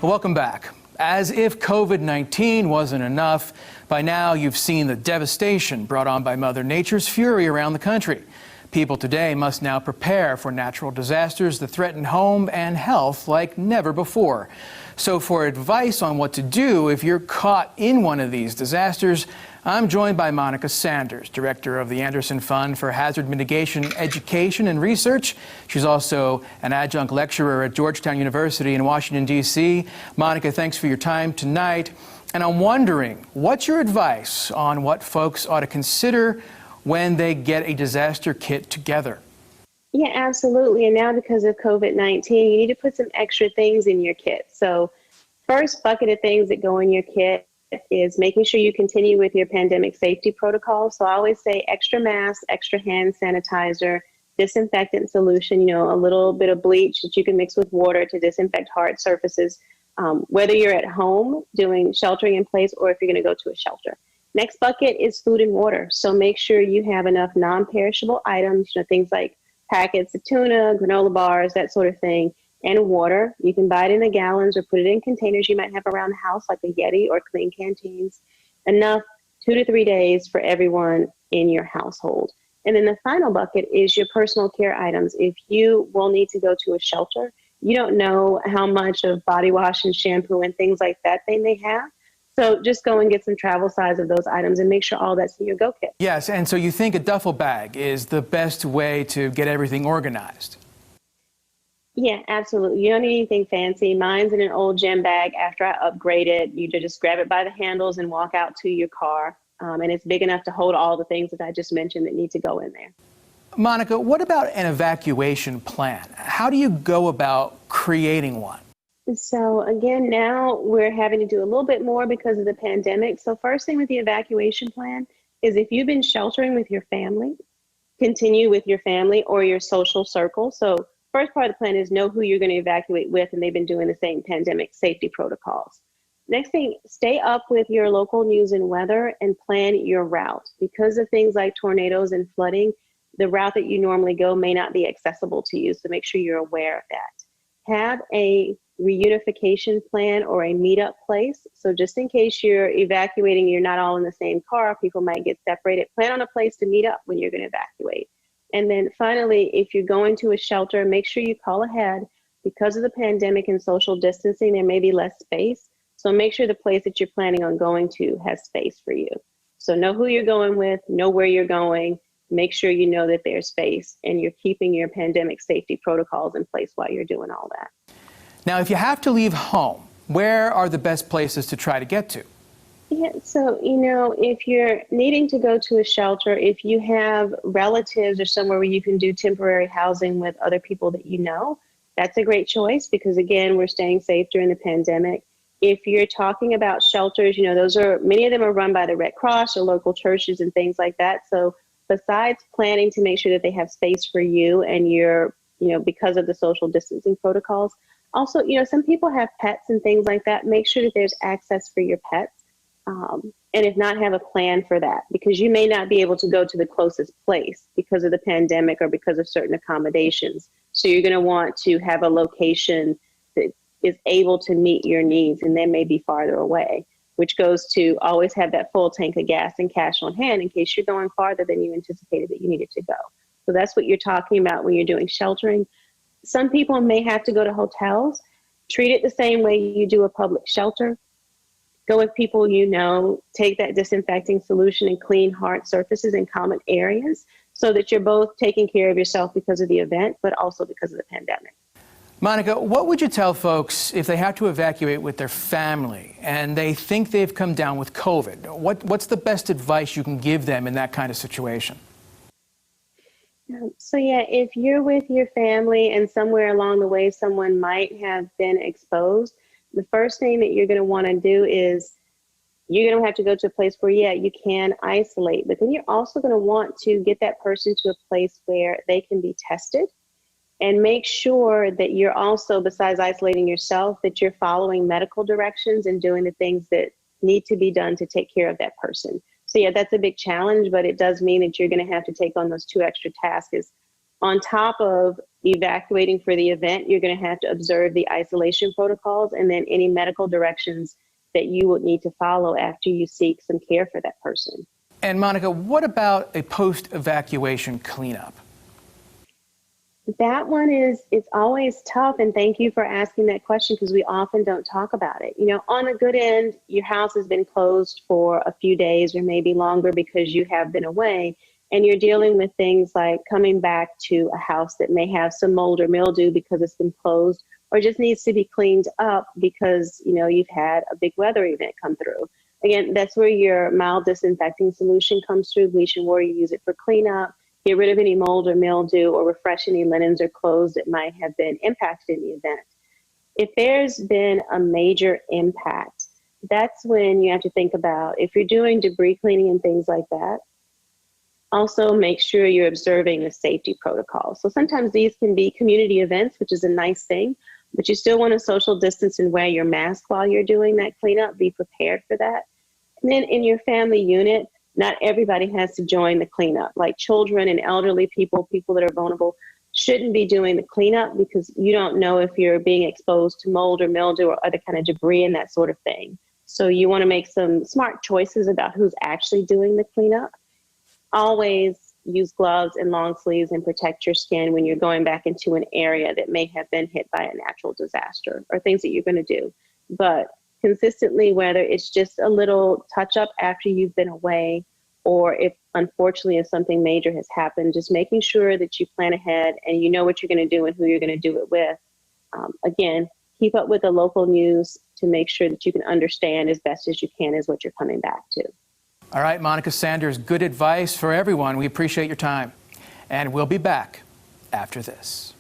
Welcome back. As if COVID-19 wasn't enough, by now you've seen the devastation brought on by Mother Nature's fury around the country. People today must now prepare for natural disasters that threaten home and health like never before. So for advice on what to do if you're caught in one of these disasters, I'm joined by Monica Sanders, director of the Anderson Fund for Hazard Mitigation Education and Research. She's also an adjunct lecturer at Georgetown University in Washington, D.C. Monica, thanks for your time tonight. And I'm wondering, what's your advice on what folks ought to consider when they get a disaster kit together? Yeah, absolutely. And now because of COVID-19, you need to put some extra things in your kit. So first bucket of things that go in your kit is making sure you continue with your pandemic safety protocol. So I always say extra mask, extra hand sanitizer, disinfectant solution, a little bit of bleach that you can mix with water to disinfect hard surfaces, whether you're at home doing sheltering in place or if you're going to go to a shelter. Next bucket is food and water. So make sure you have enough non-perishable items, things like packets of tuna, granola bars, that sort of thing, and water. You can buy it in the gallons or put it in containers you might have around the house, like a Yeti or clean canteens. Enough 2 to 3 days for everyone in your household. And then the final bucket is your personal care items. If you will need to go to a shelter, you don't know how much of body wash and shampoo and things like that they may have. So just go and get some travel size of those items and make sure all that's in your go kit. Yes, and so you think a duffel bag is the best way to get everything organized? Yeah, absolutely. You don't need anything fancy. Mine's in an old gym bag. After I upgrade it, you just grab it by the handles and walk out to your car. And it's big enough to hold all the things that I just mentioned that need to go in there. Monica, what about an evacuation plan? How do you go about creating one? So again, now we're having to do a little bit more because of the pandemic. So first thing with the evacuation plan is if you've been sheltering with your family, continue with your family or your social circle. So first part of the plan is know who you're going to evacuate with, and they've been doing the same pandemic safety protocols. Next thing, stay up with your local news and weather and plan your route. Because of things like tornadoes and flooding, the route that you normally go may not be accessible to you. So make sure you're aware of that. Have a reunification plan or a meetup place. So just in case you're evacuating, you're not all in the same car, people might get separated. Plan on a place to meet up when you're going to evacuate. And then finally, if you're going to a shelter, make sure you call ahead. Because of the pandemic and social distancing, there may be less space. So make sure the place that you're planning on going to has space for you. So know who you're going with, know where you're going, make sure you know that there's space and you're keeping your pandemic safety protocols in place while you're doing all that. Now, if you have to leave home, where are the best places to try to get to? Yeah, so, if you're needing to go to a shelter, if you have relatives or somewhere where you can do temporary housing with other people that you know, that's a great choice because, again, we're staying safe during the pandemic. If you're talking about shelters, many of them are run by the Red Cross or local churches and things like that. So besides planning to make sure that they have space for you and you're, because of the social distancing protocols, also, some people have pets and things like that. Make sure that there's access for your pets. And if not, have a plan for that because you may not be able to go to the closest place because of the pandemic or because of certain accommodations. So you're going to want to have a location that is able to meet your needs, and they may be farther away, which goes to always have that full tank of gas and cash on hand in case you're going farther than you anticipated that you needed to go. So that's what you're talking about when you're doing sheltering. Some people may have to go to hotels. Treat it the same way you do a public shelter. Go with people take that disinfecting solution and clean hard surfaces in common areas so that you're both taking care of yourself because of the event, but also because of the pandemic. Monica, what would you tell folks if they have to evacuate with their family and they think they've come down with COVID? What's the best advice you can give them in that kind of situation? So yeah, if you're with your family and somewhere along the way someone might have been exposed, the first thing that you're going to want to do is you're going to have to go to a place where, you can isolate, but then you're also going to want to get that person to a place where they can be tested and make sure that you're also, besides isolating yourself, that you're following medical directions and doing the things that need to be done to take care of that person. So yeah, that's a big challenge, but it does mean that you're going to have to take on those 2 extra tasks is On top of evacuating for the event, you're going to have to observe the isolation protocols and then any medical directions that you would need to follow after you seek some care for that person. And Monica, what about a post-evacuation cleanup? That one it's always tough, and thank you for asking that question because we often don't talk about it. You know, on a good end, your house has been closed for a few days or maybe longer because you have been away, and you're dealing with things like coming back to a house that may have some mold or mildew because it's been closed or just needs to be cleaned up because, you know, you've had a big weather event come through. Again, that's where your mild disinfecting solution comes through, bleach and water. You use it for cleanup, get rid of any mold or mildew, or refresh any linens or clothes that might have been impacted in the event. If there's been a major impact, that's when you have to think about if you're doing debris cleaning and things like that. Also, make sure you're observing the safety protocols. So sometimes these can be community events, which is a nice thing, but you still want to social distance and wear your mask while you're doing that cleanup. Be prepared for that. And then in your family unit, not everybody has to join the cleanup. Like children and elderly people, people that are vulnerable, shouldn't be doing the cleanup because you don't know if you're being exposed to mold or mildew or other kind of debris and that sort of thing. So you want to make some smart choices about who's actually doing the cleanup. Always use gloves and long sleeves and protect your skin when you're going back into an area that may have been hit by a natural disaster or things that you're going to do. But consistently, whether it's just a little touch up after you've been away, or if unfortunately if something major has happened, just making sure that you plan ahead and you know what you're going to do and who you're going to do it with. Again, keep up with the local news to make sure that you can understand as best as you can is what you're coming back to. All right, Monica Sanders, good advice for everyone. We appreciate your time. And we'll be back after this.